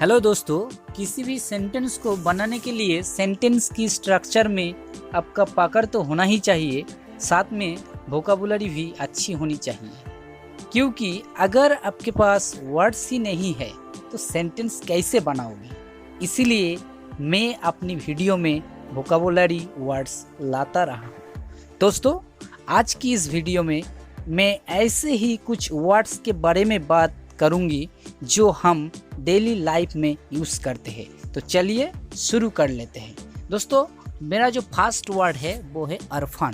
Hello दोस्तों, किसी भी सेंटेंस को बनाने के लिए सेंटेंस की स्ट्रक्चर में आपका पकड़ तो होना ही चाहिए, साथ में वोकाबुलरी भी अच्छी होनी चाहिए। क्योंकि अगर आपके पास वर्ड्स ही नहीं है तो सेंटेंस कैसे बनाओगे। इसीलिए मैं अपनी वीडियो में वोकाबुलरी वर्ड्स लाता रहा हूँ। दोस्तों, आज की इस वीडियो में मैं ऐसे ही कुछ वर्ड्स के बारे में बात करूंगी जो हम डेली लाइफ में यूज़ करते हैं। तो चलिए शुरू कर लेते हैं। दोस्तों, मेरा जो फर्स्ट वर्ड है वो है अरफान,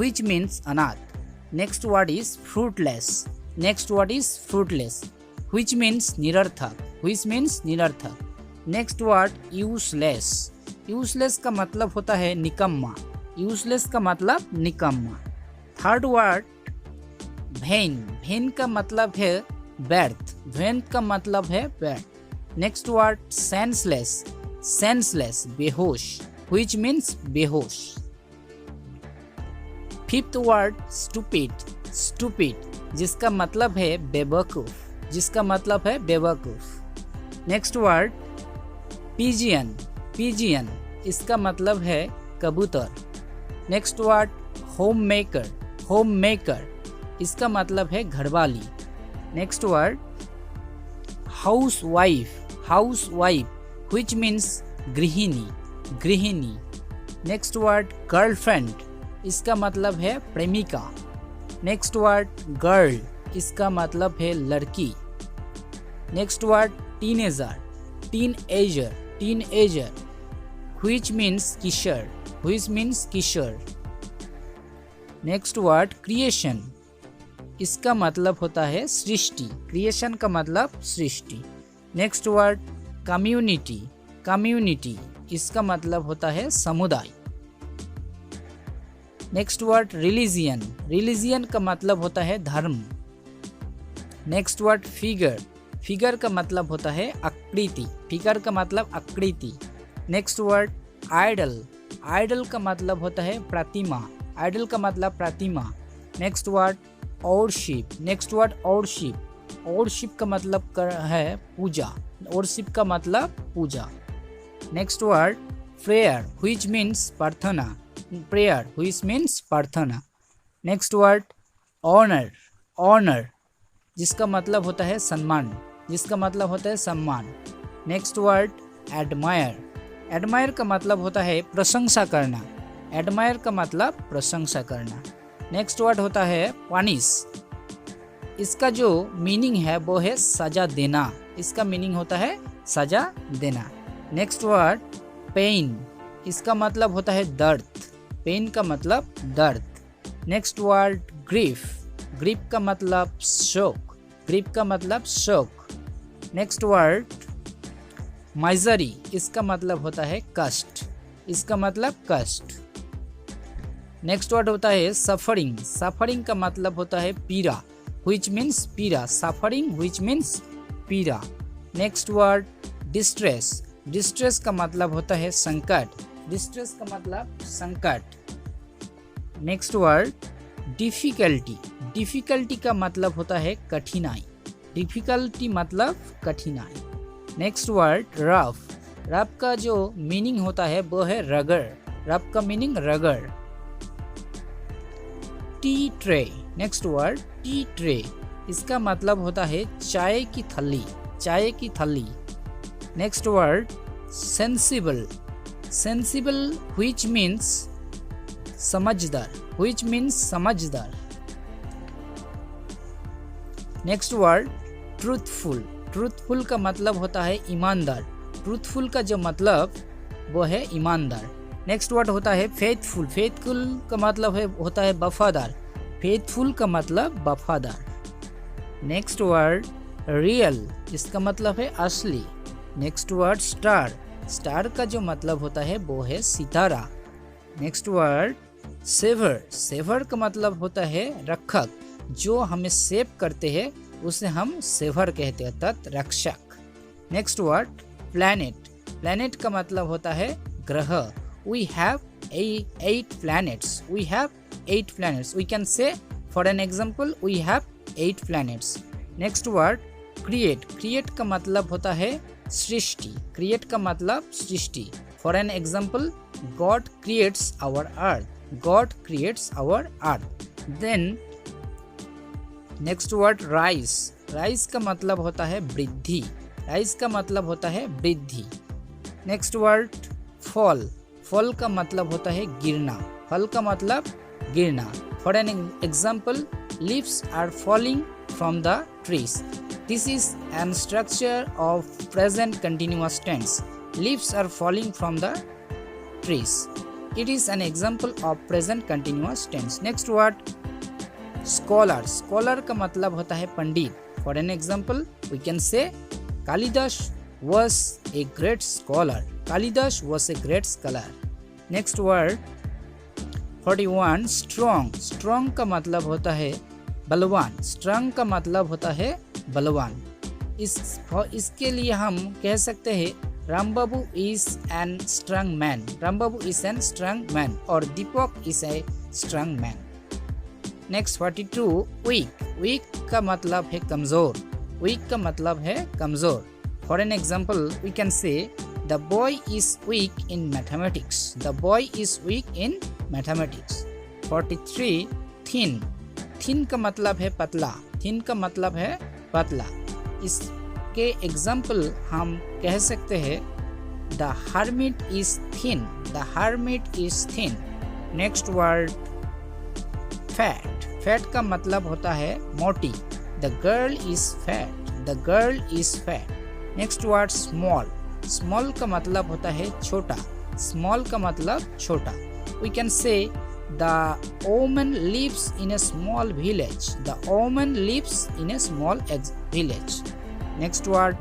which means अनाथ। Next word is fruitless. Next word is fruitless, which means निरर्थक, which means निरर्थक। Next word useless. यूजलेस का मतलब होता है निकम्मा। यूजलेस का मतलब निकम्मा। थर्ड वर्ड भेन। भेन का मतलब है व्यर्थ। भेन का मतलब है व्यर्थ। Next word senseless. सेंसलेस बेहोश, which means बेहोश। Fifth word stupid. स्टूपिड जिसका मतलब है बेवकूफ, जिसका मतलब है बेवकूफ। Next word pigeon. पिजियन इसका मतलब है कबूतर। Next word home maker. Home maker इसका मतलब है घरवाली। Next word house wife. House wife which means गृहिणी, गृहिणी। नेक्स्ट वर्ड गर्लफ्रेंड इसका मतलब है प्रेमिका। नेक्स्ट वर्ड गर्ल इसका मतलब है लड़की। Next word teenager. Teenager, teenager which means किशोर, which means किशोर। नेक्स्ट वर्ड क्रिएशन, इसका मतलब होता है सृष्टि। क्रिएशन का मतलब सृष्टि। Next word community. कम्युनिटी इसका मतलब होता है समुदाय। Next word religion. रिलीजियन का मतलब होता है धर्म। Next word figure. फिगर का मतलब होता है आकृति। फिगर का मतलब आकृति। Next word idol. आइडल का मतलब होता है प्रतिमा। आइडल का मतलब प्रतिमा। Next word worship. Next word worship. Worship का मतलब है पूजा। औरशिप का मतलब पूजा। Next word prayer which means प्रार्थना। प्रेयर which means प्रार्थना। Next word honour. ऑनर जिसका मतलब होता है सम्मान, जिसका मतलब होता है सम्मान। Next word admire. एडमायर का मतलब होता है प्रशंसा करना। एडमायर का मतलब प्रशंसा करना। नेक्स्ट वर्ड होता है पनिश। इसका जो मीनिंग है वो है सजा देना। इसका मीनिंग होता है सजा देना। Next word pen. इसका मतलब होता है दर्द। पेन का मतलब दर्द। Next word grief. ग्रीफ का मतलब शोक। ग्रीफ का मतलब शोक। Next word misery. इसका मतलब होता है कष्ट। इसका मतलब कष्ट। नेक्स्ट वर्ड होता है सफरिंग। सफरिंग का मतलब होता है पीड़ा, which means पीड़ा। सफरिंग which means पीड़ा। Next word distress. डिस्ट्रेस का मतलब होता है संकट। डिस्ट्रेस का मतलब संकट। Next word difficulty. डिफिकल्टी का मतलब होता है कठिनाई। डिफिकल्टी मतलब कठिनाई। Next word rough. रफ का जो मीनिंग होता है वो है रगड़। रफ का मीनिंग रगड़। T tray. Next word T tray इसका मतलब होता है चाय की थैली। चाय की थैली। Next word sensible. Sensible which means समझदार, which means समझदार। Next word truthful. ट्रूथफुल का मतलब होता है ईमानदार। ट्रूथफुल का जो मतलब वो है ईमानदार। नेक्स्ट वर्ड होता है फेथफुल। फेथफुल का मतलब होता है वफादार। फेथफुल का मतलब वफादार। Next word real. इसका मतलब है असली। Next word star. स्टार का जो मतलब होता है वो है सितारा। Next word saviour. सेवर का मतलब होता है रक्षक। जो हमें सेव करते हैं उसे हम सेवर कहते हैं, अर्थात रक्षक। Next word planet. प्लैनेट का मतलब होता है ग्रह। We have eight planets. We have 8 planets. We can say, for an example, we have 8 planets. Next word create, create का मतलब होता है सृष्टि, क्रिएट का मतलब सृष्टि। For an example, God creates our earth, God creates our earth. Then next word rise, rise का मतलब होता है वृद्धि, राइज का मतलब होता है वृद्धि। नेक्स्ट वर्ड फॉल, फॉल का मतलब होता है गिरना, फॉल का मतलब गिरना। For an example, leaves are falling from the trees. This is an structure of present continuous tense, leaves are falling from the trees. It is an example of present continuous tense. Next word scholar, scholar का मतलब होता है पंडित। For an example, we can say Kalidas was a great scholar, Kalidas was a great scholar. Next word 41 strong, strong का मतलब होता है बलवान, strong का मतलब होता है बलवान। इसके लिए हम कह सकते हैं Rambabu is an strong man, Rambabu is an strong man, और Deepak is a strong man. Next 42 weak, weak का मतलब है कमजोर, weak का मतलब है कमजोर। For an example, we can say the boy is weak in mathematics, the boy is weak in mathematics. 43 thin, thin का मतलब है पतला, thin का मतलब है पतला। के एग्जाम्पल हम कह सकते हैं the hermit is thin, the hermit is thin. Next word fat, fat का मतलब होता है मोटी, the girl is fat, the girl is fat. Next word small, small का मतलब होता है छोटा, स्मॉल का मतलब छोटा। We can say the woman lives in a small village, the woman lives in a small village. Next word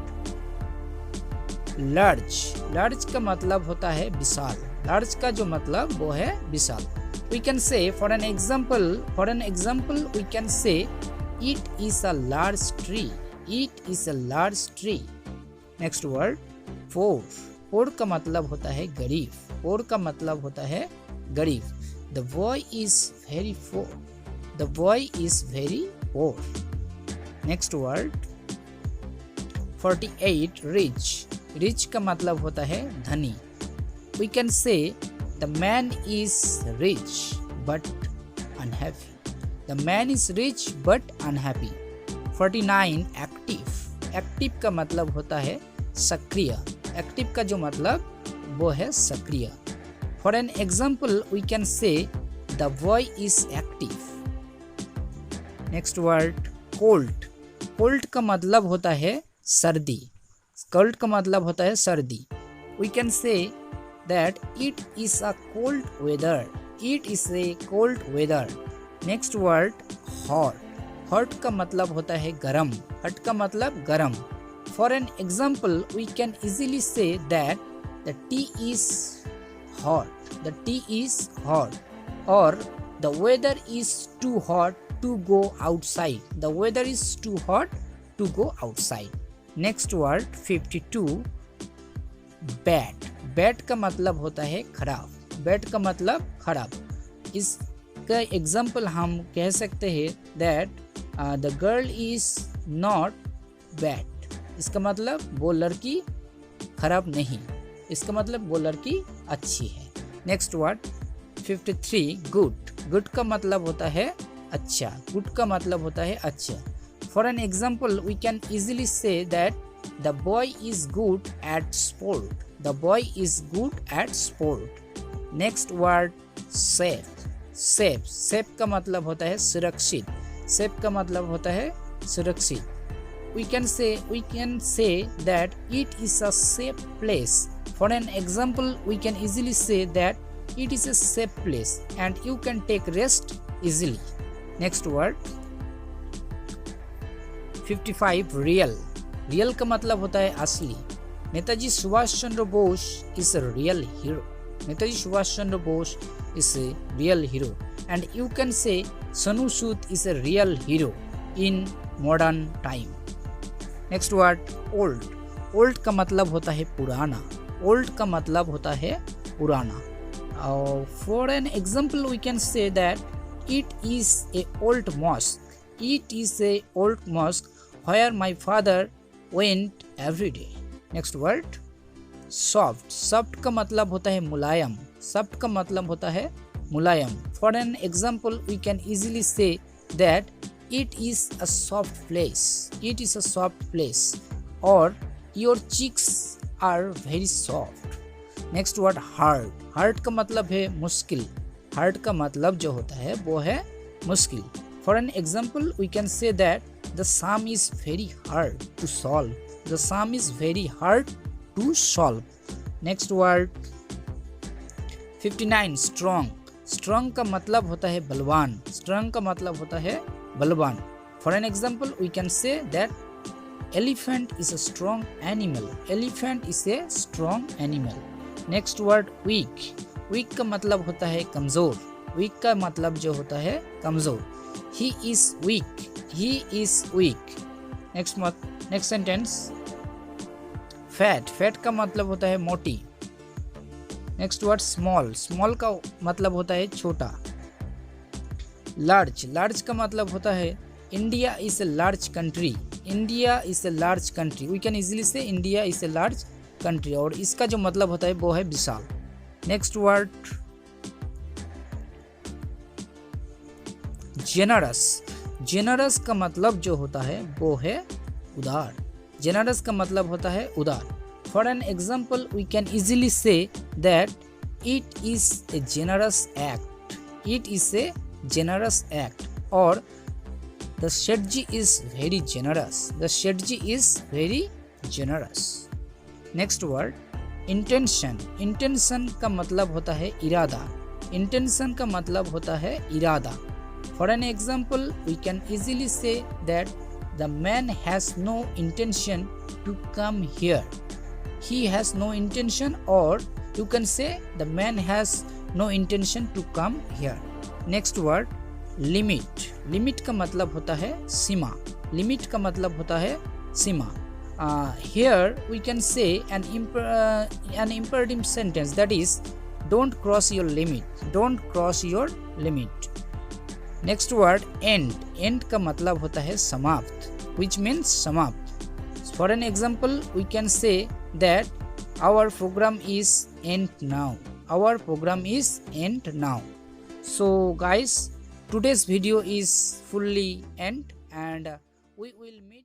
large, large का मतलब होता है विशाल, लार्ज का जो मतलब वो है विशाल। We can say for an example we can say it is a large tree, it is a large tree. Next word poor, poor का मतलब होता है गरीब, पोर का मतलब होता है गरीब। The boy is very poor, the boy is very poor. Next word 48 rich, rich का मतलब होता है धनी। We can say the man is rich but unhappy, the man is rich but unhappy. 49 active, active का मतलब होता है सक्रिय, एक्टिव का जो मतलब वो है सक्रिय। For an example we can say the boy is active. Next word cold, cold का मतलब होता है सर्दी, कोल्ड का मतलब होता है सर्दी। We can say that it is a cold weather, it is a cold weather. Next word hot, hot का मतलब होता है गरम, हॉट का मतलब गरम। For an example we can easily say that the tea is hot, the tea is hot, or the weather is too hot to go outside, the weather is too hot to go outside. Next word 52 bad, bad का मतलब होता है खराब, bad का मतलब खराब। इसका example हम कह सकते हैं that the girl is not bad, इसका मतलब वो लड़की खराब नहीं, इसका मतलब वो लड़की अच्छी है। नेक्स्ट वर्ड 53 गुड, गुड का मतलब होता है अच्छा, गुड का मतलब होता है अच्छा। For an example we can easily say that the boy is good at sport, the boy is good at sport. Next word safe, safe, safe का मतलब होता है सुरक्षित, सेफ का मतलब होता है सुरक्षित। we can say that it is a safe place. For an example we can easily say that it is a safe place and you can take rest easily. Next word 55 real, real का मतलब होता है असली। Netaji Subhash Chandra Bose is a real hero, Netaji Subhash Chandra Bose is a real hero and you can say Sonu Sood is a real hero in modern time. Next word old, old का मतलब होता है पुराना, ओल्ड का मतलब होता है पुराना। For an example we can say that it is a old mosque, it is a old mosque where my father went every day. Next word soft. Soft का मतलब होता है मुलायम. Soft का मतलब होता है मुलायम. For an example, we can easily say that it is a soft place. It is a soft place. Or your cheeks are very soft. Next word hard. Hard का मतलब है मुश्किल. Hard का मतलब जो होता है वो है मुश्किल. For an example, we can say that the sum is very hard to solve. The sum is very hard to solve. Next word 59 strong. Strong का मतलब होता है बलवान. Strong का मतलब होता है बलवान. For an example, we can say that elephant is a strong animal. Elephant is a strong animal. Next word weak. Weak का मतलब होता है कमजोर. Weak का मतलब जो होता है कमजोर. He is weak. He is weak. Next sentence. Fat. Fat का मतलब होता है मोटी. Next word small. स्मॉल का मतलब होता है छोटा. लार्ज. लार्ज का मतलब होता है India is a large country. India is a large country. We can easily say India is a large country. और इसका जो मतलब होता है वो है विशाल. Next word generous. जेनरस का मतलब जो होता है वो है उदार. जेनरस का मतलब होता है उदार. For an example, we can easily say that it is a generous act. It is a generous act. Or the Shetji is very generous. The Shetji is very generous. Next word intention. Intention का मतलब होता है इरादा. Intention का मतलब होता है इरादा. For an example, we can easily say that the man has no intention to come here. He has no intention, or you can say the man has no intention to come here. Next word limit. Limit का मतलब होता है सीमा. Limit का मतलब होता है सीमा. Here we can say an imperative sentence, that is don't cross your limit. Don't cross your limit. Next word end. End का मतलब होता है समाप्त, which means समाप्त. For an example, we can say that our program is end now. Our program is end now. So guys, today's video is fully end, and we will meet